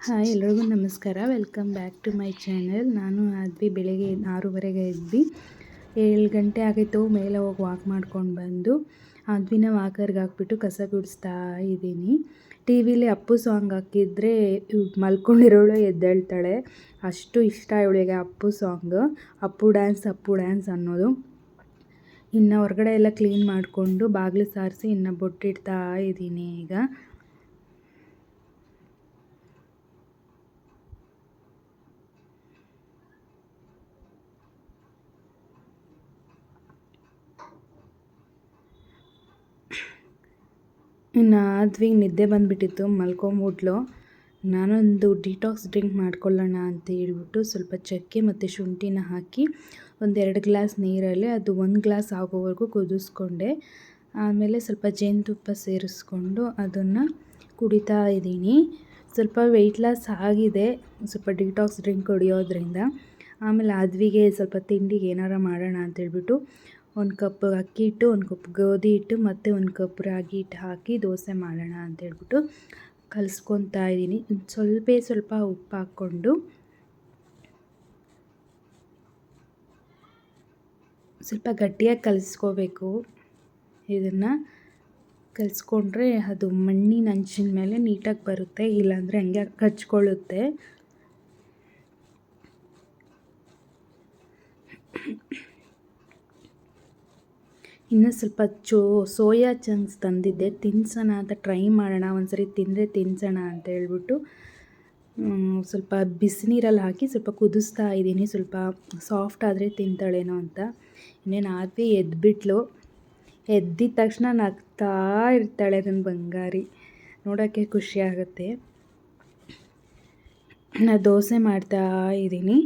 Hi, ಎಲ್ರಿಗೂ ನಮಸ್ಕಾರ. Welcome back to my channel. ನಾನು ಬೆಳಗ್ಗೆ 6:30ಗೆ ಎದ್ವಿ. 7 ಗಂಟೆ ಆಗಿತ್ತು. ಮೇಲೆ ಹೋಗಿ ವಾಕ್ ಮಾಡ್ಕೊಂಡು ಬಂದು ವಾಕರ್ಗೆ ಹಾಕ್ಬಿಟ್ಟು ಕಸ ಗುಡಿಸ್ತಾ ಇದ್ದೀನಿ. ಟಿ ವಿಲಿ ಅಪ್ಪು ಸಾಂಗ್ ಹಾಕಿದರೆ ಮಲ್ಕೊಂಡಿರೋಳು ಎದ್ದೇಳ್ತಾಳೆ. ಅಷ್ಟು ಇಷ್ಟ ಇವಳಿಗೆ ಅಪ್ಪು ಸಾಂಗು. ಅಪ್ಪು ಡ್ಯಾನ್ಸ್ ಅನ್ನೋದು. ಇನ್ನು ಹೊರಗಡೆ ಎಲ್ಲ ಕ್ಲೀನ್ ಮಾಡಿಕೊಂಡು ಬಾಗಿಲು ಸಾರಿಸಿ ಇನ್ನು ಬೊಟ್ಟಿಡ್ತಾ ಇದ್ದೀನಿ. ಈಗ ನಿದ್ದೆ ಬಂದುಬಿಟ್ಟಿತ್ತು, ಮಲ್ಕೊಂಬಿಟ್ಲು. ನಾನೊಂದು ಡಿಟಾಕ್ಸ್ ಡ್ರಿಂಕ್ ಮಾಡ್ಕೊಳ್ಳೋಣ ಅಂತ ಹೇಳ್ಬಿಟ್ಟು ಸ್ವಲ್ಪ ಚಕ್ಕೆ ಮತ್ತು ಶುಂಠಿನ ಹಾಕಿ 1-2 ಗ್ಲಾಸ್ ನೀರಲ್ಲಿ ಅದು 1 ಗ್ಲಾಸ್ ಆಗೋವರೆಗೂ ಕುದಿಸ್ಕೊಂಡೆ. ಆಮೇಲೆ ಸ್ವಲ್ಪ ಜೇನುತುಪ್ಪ ಸೇರಿಸ್ಕೊಂಡು ಅದನ್ನು ಕುಡಿತಾ ಇದ್ದೀನಿ. ಸ್ವಲ್ಪ ವೆಯ್ಟ್ ಲಾಸ್ ಆಗಿದೆ ಸ್ವಲ್ಪ ಡಿಟಾಕ್ಸ್ ಡ್ರಿಂಕ್ ಕುಡಿಯೋದ್ರಿಂದ. ಆಮೇಲೆ ಸ್ವಲ್ಪ ತಿಂಡಿಗೆ ಏನಾರು ಮಾಡೋಣ ಅಂತೇಳ್ಬಿಟ್ಟು 1 ಕಪ್ ಅಕ್ಕಿ ಹಿಟ್ಟು, 1 ಕಪ್ ಗೋಧಿ ಹಿಟ್ಟು ಮತ್ತು 1 ಕಪ್ ರಾಗಿ ಹಿಟ್ಟು ಹಾಕಿ ದೋಸೆ ಮಾಡೋಣ ಅಂತೇಳ್ಬಿಟ್ಟು ಕಲಿಸ್ಕೊತಾ ಇದ್ದೀನಿ. ಸ್ವಲ್ಪ ಉಪ್ಪು ಹಾಕ್ಕೊಂಡು ಸ್ವಲ್ಪ ಗಟ್ಟಿಯಾಗಿ ಕಲಿಸ್ಕೋಬೇಕು. ಇದನ್ನು ಕಲಿಸ್ಕೊಂಡ್ರೆ ಅದು ಮಣ್ಣಿನ ಹಂಚಿನ ಮೇಲೆ ನೀಟಾಗಿ ಬರುತ್ತೆ, ಇಲ್ಲಾಂದರೆ ಹಂಗೆ ಕಚ್ಕೊಳ್ಳುತ್ತೆ. ಇನ್ನು ಸ್ವಲ್ಪ ಸೋಯಾ ಚಂಕ್ಸ್ ತಂದಿದ್ದೆ, ತಿನ್ಸೋಣ ಅಂತ ಟ್ರೈ ಮಾಡೋಣ, ಒಂದ್ಸರಿ ತಿಂದರೆ ತಿನ್ಸೋಣ ಅಂತ ಹೇಳ್ಬಿಟ್ಟು ಸ್ವಲ್ಪ ಬಿಸಿನೀರಲ್ಲಿ ಹಾಕಿ ಸ್ವಲ್ಪ ಕುದಿಸ್ತಾ ಇದ್ದೀನಿ. ಸ್ವಲ್ಪ ಸಾಫ್ಟ್ ಆದರೆ ತಿಂತಾಳೇನೋ ಅಂತ. ಇನ್ನೇನು ಎದ್ಬಿಟ್ಲು. ಎದ್ದಿದ ತಕ್ಷಣ ನಗ್ತಾ ಇರ್ತಾಳೆ ನನ್ನ ಬಂಗಾರಿ. ನೋಡೋಕ್ಕೆ ಖುಷಿ ಆಗುತ್ತೆ. ನಾನು ದೋಸೆ ಮಾಡ್ತಾ ಇದ್ದೀನಿ.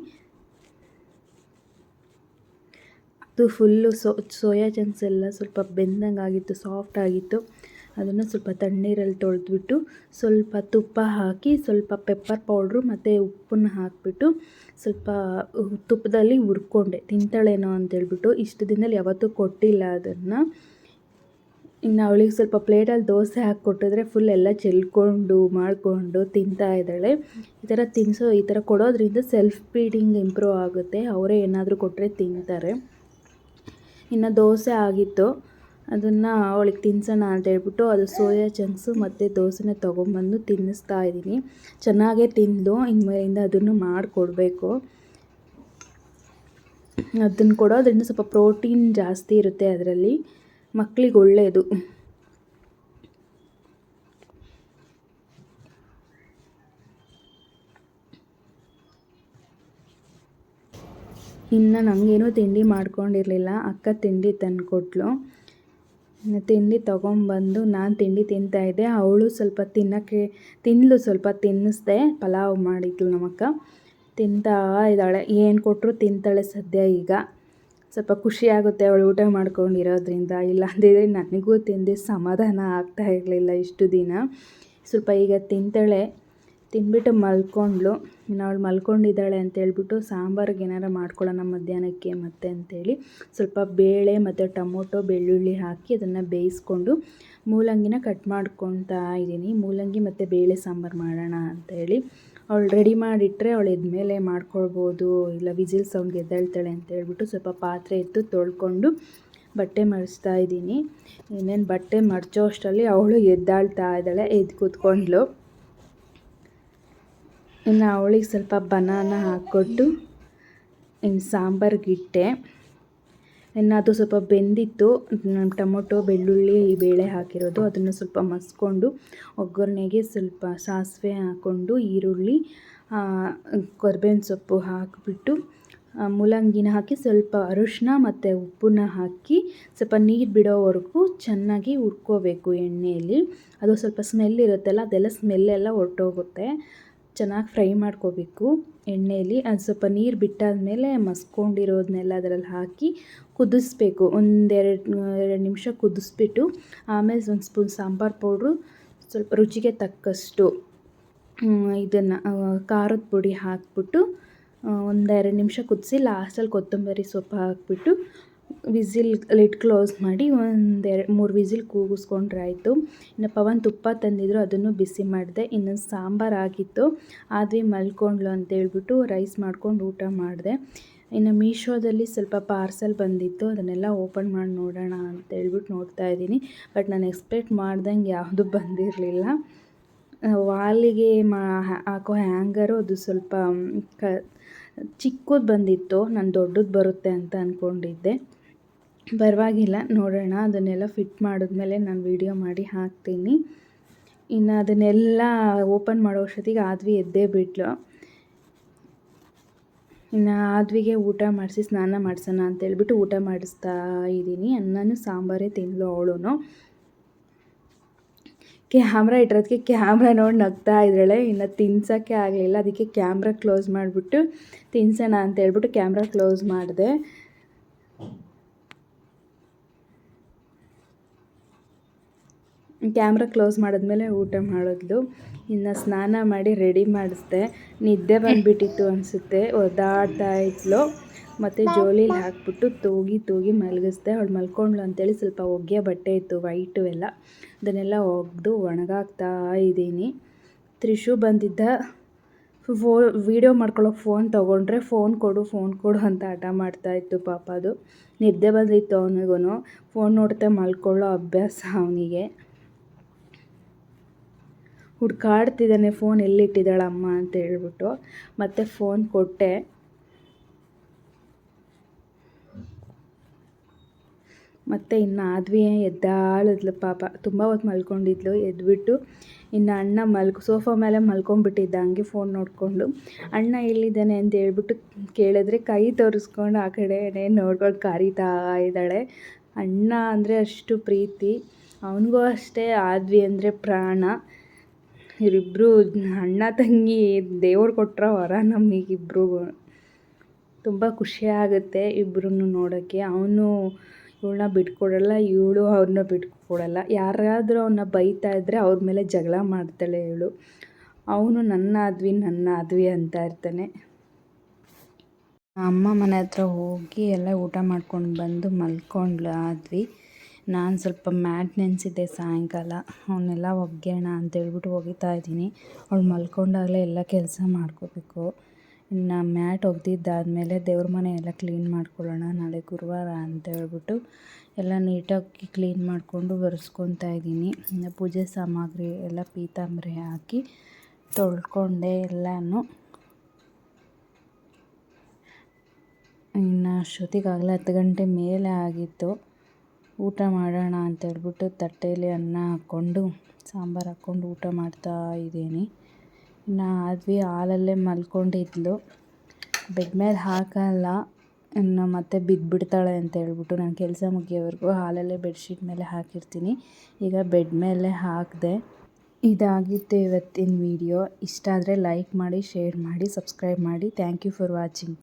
ಅದು ಫುಲ್ಲು ಸೋಯಾ ಚಂಕ್ಸ್ ಎಲ್ಲ ಸ್ವಲ್ಪ ಬೆಂದಂಗೆ ಆಗಿತ್ತು, ಸಾಫ್ಟ್ ಆಗಿತ್ತು. ಅದನ್ನು ಸ್ವಲ್ಪ ತಣ್ಣೀರಲ್ಲಿ ತೊಳೆದ್ಬಿಟ್ಟು ಸ್ವಲ್ಪ ತುಪ್ಪ ಹಾಕಿ ಸ್ವಲ್ಪ ಪೆಪ್ಪರ್ ಪೌಡ್ರು ಮತ್ತು ಉಪ್ಪನ್ನು ಹಾಕಿಬಿಟ್ಟು ಸ್ವಲ್ಪ ತುಪ್ಪದಲ್ಲಿ ಹುರ್ಕೊಂಡೆ. ತಿಂತಾಳೇನೋ ಅಂತೇಳ್ಬಿಟ್ಟು. ಇಷ್ಟು ದಿನದಲ್ಲಿ ಯಾವತ್ತೂ ಕೊಟ್ಟಿಲ್ಲ ಅದನ್ನು. ಇನ್ನು ಅವಳಿಗೆ ಸ್ವಲ್ಪ ಪ್ಲೇಟಲ್ಲಿ ದೋಸೆ ಹಾಕಿಕೊಟ್ಟಿದ್ರೆ ಫುಲ್ ಎಲ್ಲ ಚೆಲ್ಕೊಂಡು ಮಾಡಿಕೊಂಡು ತಿಂತಾ ಇದ್ದಾಳೆ. ಈ ಥರ ಕೊಡೋದ್ರಿಂದ ಸೆಲ್ಫ್ ಫೀಡಿಂಗ್ ಇಂಪ್ರೂವ್ ಆಗುತ್ತೆ. ಅವರೇ ಏನಾದರೂ ಕೊಟ್ಟರೆ ತಿಂತಾರೆ. ಇನ್ನು ದೋಸೆ ಆಗಿತ್ತು, ಅದನ್ನು ಅವಳಿಗೆ ತಿನ್ಸೋಣ ಅಂತ ಹೇಳ್ಬಿಟ್ಟು ಅದು ಸೋಯಾ ಚಂಕ್ಸು ಮತ್ತು ದೋಸೆನ ತೊಗೊಂಬಂದು ತಿನ್ನಿಸ್ತಾ ಇದ್ದೀನಿ. ಚೆನ್ನಾಗೇ ತಿಂದು ಇನ್ಮೇಲಿಂದ ಅದನ್ನು ಮಾಡಿಕೊಡ್ಬೇಕು. ಅದನ್ನು ಕೊಡೋದ್ರಿಂದ ಸ್ವಲ್ಪ ಪ್ರೋಟೀನ್ ಜಾಸ್ತಿ ಇರುತ್ತೆ ಅದರಲ್ಲಿ, ಮಕ್ಕಳಿಗೆ ಒಳ್ಳೆಯದು. ಇನ್ನು ನನಗೇನೂ ತಿಂಡಿ ಮಾಡ್ಕೊಂಡಿರಲಿಲ್ಲ. ಅಕ್ಕ ತಿಂಡಿ ತಂದುಕೊಟ್ಲು. ತಿಂಡಿ ತೊಗೊಂಬಂದು ನಾನು ತಿಂಡಿ ತಿಂತಾಯಿದ್ದೆ. ಅವಳು ಸ್ವಲ್ಪ ತಿಂದಳು. ಸ್ವಲ್ಪ ತಿನ್ನಿಸ್ದೆ. ಪಲಾವ್ ಮಾಡಿದ್ಲು ನಮ್ಮಕ್ಕ. ತಿಂತಾ ಇದ್ದಾಳೆ. ಏನು ಕೊಟ್ಟರು ತಿಂತಾಳೆ ಸದ್ಯ. ಈಗ ಸ್ವಲ್ಪ ಖುಷಿಯಾಗುತ್ತೆ ಅವಳು ಊಟ ಮಾಡ್ಕೊಂಡಿರೋದ್ರಿಂದ. ಇಲ್ಲಾಂದಿದ್ರೆ ನನಗೂ ತಿಂದು ಸಮಾಧಾನ ಆಗ್ತಾ ಇರಲಿಲ್ಲ ಇಷ್ಟು ದಿನ. ಸ್ವಲ್ಪ ಈಗ ತಿಂತಾಳೆ. ತಿಂದ್ಬಿಟ್ಟು ಮಲ್ಕೊಂಡ್ಳು. ಇನ್ನು ಅವಳು ಮಲ್ಕೊಂಡಿದ್ದಾಳೆ ಅಂತೇಳ್ಬಿಟ್ಟು ಸಾಂಬಾರಿಗೆ ಏನಾರು ಮಾಡ್ಕೊಳ್ಳೋಣ ಮಧ್ಯಾಹ್ನಕ್ಕೆ ಮತ್ತೆ ಅಂತೇಳಿ ಸ್ವಲ್ಪ ಬೇಳೆ ಮತ್ತು ಟೊಮೊಟೊ ಬೆಳ್ಳುಳ್ಳಿ ಹಾಕಿ ಅದನ್ನು ಬೇಯಿಸ್ಕೊಂಡು ಮೂಲಂಗಿನ ಕಟ್ ಮಾಡ್ಕೊತಾ ಇದ್ದೀನಿ. ಮೂಲಂಗಿ ಮತ್ತು ಬೇಳೆ ಸಾಂಬಾರು ಮಾಡೋಣ ಅಂತೇಳಿ. ಅವಳು ರೆಡಿ ಮಾಡಿಟ್ರೆ ಅವಳು ಎದ್ಮೇಲೆ ಮಾಡ್ಕೊಳ್ಬೋದು, ಇಲ್ಲ ವಿಸಿಲ್ ಸೌಂಡ್ಗೆ ಎದ್ದೇಳ್ತಾಳೆ ಅಂತೇಳ್ಬಿಟ್ಟು ಸ್ವಲ್ಪ ಪಾತ್ರೆ ಎತ್ತು ತೊಳ್ಕೊಂಡು ಬಟ್ಟೆ ಮಡಿಸ್ತಾ ಇದ್ದೀನಿ. ಇನ್ನೇನು ಬಟ್ಟೆ ಮಡಚೋ ಅಷ್ಟರಲ್ಲಿ ಅವಳು ಎದ್ದಾಳ್ತಾ ಇದ್ದಾಳೆ. ಎದ್ದು ಕೂತ್ಕೊಂಡ್ಳು. ಇನ್ನು ಅವಳಿಗೆ ಸ್ವಲ್ಪ ಬನಾನ ಹಾಕ್ಕೊಟ್ಟು ಇನ್ನು ಸಾಂಬಾರಿಗಿಟ್ಟೆ. ಇನ್ನು ಅದು ಸ್ವಲ್ಪ ಬೆಂದಿತ್ತು. ಟೊಮೊಟೊ ಬೆಳ್ಳುಳ್ಳಿ ಬೇಳೆ ಹಾಕಿರೋದು ಅದನ್ನು ಸ್ವಲ್ಪ ಮಸ್ಕೊಂಡು ಒಗ್ಗರಣೆಗೆ ಸ್ವಲ್ಪ ಸಾಸಿವೆ ಹಾಕ್ಕೊಂಡು ಈರುಳ್ಳಿ ಕರಿಬೇವಿನ ಸೊಪ್ಪು ಹಾಕಿಬಿಟ್ಟು ಮೂಲಂಗಿನ ಹಾಕಿ ಸ್ವಲ್ಪ ಅರಿಶಿನ ಮತ್ತು ಉಪ್ಪನ್ನ ಹಾಕಿ ಸ್ವಲ್ಪ ನೀರು ಬಿಡೋವರೆಗೂ ಚೆನ್ನಾಗಿ ಹುರ್ಕೋಬೇಕು ಎಣ್ಣೆಯಲ್ಲಿ. ಅದು ಸ್ವಲ್ಪ ಸ್ಮೆಲ್ ಇರುತ್ತಲ್ಲ, ಅದೆಲ್ಲ ಸ್ಮೆಲ್ಲೆಲ್ಲ ಹೊರ್ಟೋಗುತ್ತೆ. ಚೆನ್ನಾಗಿ ಫ್ರೈ ಮಾಡ್ಕೋಬೇಕು ಎಣ್ಣೆಯಲ್ಲಿ. ಅದು ಸ್ವಲ್ಪ ನೀರು ಬಿಟ್ಟಾದಮೇಲೆ ಮಸ್ಕೊಂಡಿರೋದನ್ನೆಲ್ಲ ಅದರಲ್ಲಿ ಹಾಕಿ ಕುದಿಸ್ಬೇಕು. 2 ನಿಮಿಷ ಕುದಿಸ್ಬಿಟ್ಟು ಆಮೇಲೆ 1 ಸ್ಪೂನ್ ಸಾಂಬಾರು ಪೌಡ್ರು, ಸ್ವಲ್ಪ ರುಚಿಗೆ ತಕ್ಕಷ್ಟು ಇದನ್ನು ಖಾರದ ಪುಡಿ ಹಾಕ್ಬಿಟ್ಟು 1-2 ನಿಮಿಷ ಕುದಿಸಿ ಲಾಸ್ಟಲ್ಲಿ ಕೊತ್ತಂಬರಿ ಸೊಪ್ಪು ಹಾಕಿಬಿಟ್ಟು ಲಿಡ್ ಕ್ಲೋಸ್ ಮಾಡಿ ಮೂರು ವಿಸಿಲ್ ಕೂಗಿಸ್ಕೊಂಡ್ರೆ ಆಯಿತು. ಇನ್ನು ಪವನ್ ತುಪ್ಪ ತಂದಿದ್ರು, ಅದನ್ನು ಬಿಸಿ ಮಾಡಿದೆ. ಇನ್ನು ಸಾಂಬಾರು ಆಗಿತ್ತು, ಆದ್ವಿ ಮಲ್ಕೊಂಡ್ಲು ಅಂತೇಳ್ಬಿಟ್ಟು ರೈಸ್ ಮಾಡ್ಕೊಂಡು ಊಟ ಮಾಡಿದೆ. ಇನ್ನು ಮೀಶೋದಲ್ಲಿ ಸ್ವಲ್ಪ ಪಾರ್ಸೆಲ್ ಬಂದಿತ್ತು, ಅದನ್ನೆಲ್ಲ ಓಪನ್ ಮಾಡಿ ನೋಡೋಣ ಅಂತೇಳ್ಬಿಟ್ಟು ನೋಡ್ತಾ ಇದ್ದೀನಿ. ಬಟ್ ನಾನು ಎಕ್ಸ್ಪೆಕ್ಟ್ ಮಾಡ್ದಂಗೆ ಯಾವುದೂ ಬಂದಿರಲಿಲ್ಲ. ವಾಲಿಗೆ ಹಾಕೋ ಹ್ಯಾಂಗರು ಅದು ಸ್ವಲ್ಪ ಚಿಕ್ಕದು ಬಂದಿತ್ತು. ನಾನು ದೊಡ್ಡದು ಬರುತ್ತೆ ಅಂತ ಅಂದ್ಕೊಂಡಿದ್ದೆ. ಪರವಾಗಿಲ್ಲ, ನೋಡೋಣ. ಅದನ್ನೆಲ್ಲ ಫಿಟ್ ಮಾಡಿದ್ಮೇಲೆ ನಾನು ವೀಡಿಯೋ ಮಾಡಿ ಹಾಕ್ತೀನಿ. ಇನ್ನು ಅದನ್ನೆಲ್ಲ ಓಪನ್ ಮಾಡೋ ಅಷ್ಟೊತ್ತಿಗೆ ಆದ್ವಿ ಎದ್ದೇ ಬಿಟ್ಲು. ಇನ್ನು ಆದ್ವಿಗೆ ಊಟ ಮಾಡಿಸಿ ಸ್ನಾನ ಮಾಡಿಸೋಣ ಅಂತೇಳ್ಬಿಟ್ಟು ಊಟ ಮಾಡಿಸ್ತಾ ಇದ್ದೀನಿ. ಅನ್ನನೂ ಸಾಂಬಾರೇ ತಿಂದ್ಲು ಅವಳು. ಕ್ಯಾಮ್ರಾ ಇಟ್ಟಿರೋದಕ್ಕೆ ಕ್ಯಾಮ್ರಾ ನೋಡಿ ನಗ್ತಾ ಇದ್ದಾಳೆ. ಇನ್ನು ತಿನ್ಸೋಕ್ಕೆ ಆಗಲಿಲ್ಲ, ಅದಕ್ಕೆ ಕ್ಯಾಮ್ರಾ ಕ್ಲೋಸ್ ಮಾಡಿಬಿಟ್ಟು ತಿನ್ಸೋಣ ಅಂತೇಳ್ಬಿಟ್ಟು ಕ್ಯಾಮ್ರಾ ಕ್ಲೋಸ್ ಮಾಡಿದೆ. ಕ್ಯಾಮ್ರಾ ಕ್ಲೋಸ್ ಮಾಡಿದ್ಮೇಲೆ ಊಟ ಮಾಡಿದ್ಲು. ಇನ್ನು ಸ್ನಾನ ಮಾಡಿ ರೆಡಿ ಮಾಡಿಸ್ದೆ. ನಿದ್ದೆ ಬಂದುಬಿಟ್ಟಿತ್ತು ಅನಿಸುತ್ತೆ, ಒದ್ದಾಡ್ತಾ ಇದ್ಲು. ಮತ್ತು ಜೋಲಿಲಿ ಹಾಕ್ಬಿಟ್ಟು ತೂಗಿ ಮಲಗಿಸ್ದೆ. ಅವಳು ಮಲ್ಕೊಂಡ್ಳು ಅಂತೇಳಿ ಸ್ವಲ್ಪ ಒಗೆಯೋ ಬಟ್ಟೆ ಇತ್ತು ವೈಟು ಎಲ್ಲ, ಅದನ್ನೆಲ್ಲ ಒಗೆದು ಒಣಗಾಕ್ತಾ ಇದ್ದೀನಿ. ತ್ರಿಷು ಬಂದಿದ್ದ, ವೀಡಿಯೋ ಮಾಡ್ಕೊಳ್ಳೋಕೆ ಫೋನ್ ತೊಗೊಂಡ್ರೆ ಫೋನ್ ಕೊಡು ಅಂತ ಹಠ ಮಾಡ್ತಾಯಿತ್ತು ಪಾಪ. ಅದು ನಿದ್ದೆ ಬಂದಿತ್ತು ಅವನಿಗೂ. ಫೋನ್ ನೋಡ್ತಾ ಮಲ್ಕೊಳ್ಳೋ ಅಭ್ಯಾಸ ಅವನಿಗೆ. ಹುಡ್ಕಾಡ್ತಿದ್ದಾನೆ ಫೋನ್ ಎಲ್ಲಿಟ್ಟಿದ್ದಾಳಮ್ಮ ಅಂತ ಹೇಳ್ಬಿಟ್ಟು. ಮತ್ತು ಫೋನ್ ಕೊಟ್ಟೆ. ಮತ್ತು ಇನ್ನು ಆದ್ವಿ ಎದ್ದಾಳಿದ್ಲು ಪಾಪ, ತುಂಬ ಹೊತ್ತು ಮಲ್ಕೊಂಡಿದ್ಲು. ಎದ್ಬಿಟ್ಟು ಇನ್ನು ಅಣ್ಣ ಸೋಫಾ ಮೇಲೆ ಮಲ್ಕೊಂಡ್ಬಿಟ್ಟಿದ್ದ, ಹಂಗೆ ಫೋನ್ ನೋಡಿಕೊಂಡು. ಅಣ್ಣ ಎಲ್ಲಿದ್ದಾನೆ ಅಂತ ಹೇಳ್ಬಿಟ್ಟು ಕೇಳಿದ್ರೆ ಕೈ ತೋರಿಸ್ಕೊಂಡು ಆ ಕಡೆನೇ ನೋಡ್ಕೊಂಡು ಕರೀತಾ ಇದ್ದಾಳೆ. ಅಣ್ಣ ಅಂದರೆ ಅಷ್ಟು ಪ್ರೀತಿ, ಅವನಿಗೂ ಅಷ್ಟೇ ಆದ್ವಿ ಅಂದರೆ ಪ್ರಾಣ. ಇವರಿಬ್ಬರು ಅಣ್ಣ ತಂಗಿ ದೇವ್ರು ಕೊಟ್ಟರೋ ವರ ನಮಗಿಬ್ರಿಗೂ. ತುಂಬ ಖುಷಿಯಾಗುತ್ತೆ ಇಬ್ಬರನ್ನು ನೋಡೋಕ್ಕೆ. ಅವನು ಇವಳನ್ನ ಬಿಟ್ಕೊಡಲ್ಲ, ಇವಳು ಅವ್ರನ್ನ ಬಿಟ್ಕೊಡಲ್ಲ. ಯಾರಾದರೂ ಅವನ್ನ ಬೈತಾ ಇದ್ದರೆ ಅವ್ರ ಮೇಲೆ ಜಗಳ ಮಾಡ್ತಾಳೆ ಇವಳು. ಅವನು ನನ್ನ ಆದ್ವಿ ಅಂತ ಇರ್ತಾನೆ. ಅಮ್ಮ ಮನೆ ಹತ್ರ ಹೋಗಿ ಎಲ್ಲ ಊಟ ಮಾಡ್ಕೊಂಡು ಬಂದು ಮಲ್ಕೊಂಡ್ಳು ಆದ್ವಿ. ನಾನು ಸ್ವಲ್ಪ ಮ್ಯಾಟ್ ನೆನೆಸಿದ್ದೆ ಸಾಯಂಕಾಲ, ಅವನ್ನೆಲ್ಲ ಒಗೆಯೋಣ ಅಂತೇಳ್ಬಿಟ್ಟು ಒಗಿತಾ ಇದ್ದೀನಿ. ಅವಳು ಮಲ್ಕೊಂಡಾಗಲೇ ಎಲ್ಲ ಕೆಲಸ ಮಾಡ್ಕೋಬೇಕು. ಇನ್ನು ಮ್ಯಾಟ್ ಒಗೆದಿದ್ದಾದಮೇಲೆ ದೇವ್ರ ಮನೆ ಎಲ್ಲ ಕ್ಲೀನ್ ಮಾಡ್ಕೊಳ್ಳೋಣ, ನಾಳೆ ಗುರುವಾರ ಅಂತೇಳ್ಬಿಟ್ಟು ಎಲ್ಲ ನೀಟಾಗಿ ಕ್ಲೀನ್ ಮಾಡಿಕೊಂಡು ಒರೆಸ್ಕೊತಾ ಇದ್ದೀನಿ. ಇನ್ನು ಪೂಜೆ ಸಾಮಗ್ರಿ ಎಲ್ಲ ಪೀತಾಂಬರಿ ಹಾಕಿ ತೊಳ್ಕೊಂಡೆ ಎಲ್ಲನೂ. ಇನ್ನು ಅಷ್ಟೊತ್ತಿಗಾಗಲೇ 10 ಗಂಟೆ ಮೇಲೆ ಆಗಿತ್ತು. ಊಟ ಮಾಡೋಣ ಅಂತೇಳ್ಬಿಟ್ಟು ತಟ್ಟೆಯಲ್ಲಿ ಅನ್ನ ಹಾಕ್ಕೊಂಡು ಸಾಂಬಾರು ಹಾಕ್ಕೊಂಡು ಊಟ ಮಾಡ್ತಾ ಇದ್ದೀನಿ. ಇನ್ನು ಆದ್ವಿ ಹಾಲಲ್ಲೇ ಮಲ್ಕೊಂಡಿದ್ಲು. ಬೆಡ್ ಮೇಲೆ ಹಾಕಲ್ಲ, ಇನ್ನು ಮತ್ತೆ ಬಿದ್ದುಬಿಡ್ತಾಳೆ ಅಂತ ಹೇಳ್ಬಿಟ್ಟು ನಾನು ಕೆಲಸ ಮುಗಿಯೋವರೆಗೂ ಹಾಲಲ್ಲೇ ಬೆಡ್ಶೀಟ್ ಮೇಲೆ ಹಾಕಿರ್ತೀನಿ. ಈಗ ಬೆಡ್ ಮೇಲೆ ಹಾಕಿದೆ. ಇದಾಗಿತ್ತು ಇವತ್ತಿನ ವಿಡಿಯೋ. ಇಷ್ಟ ಆದರೆ ಲೈಕ್ ಮಾಡಿ, ಶೇರ್ ಮಾಡಿ, ಸಬ್ಸ್ಕ್ರೈಬ್ ಮಾಡಿ. Thank you for watching.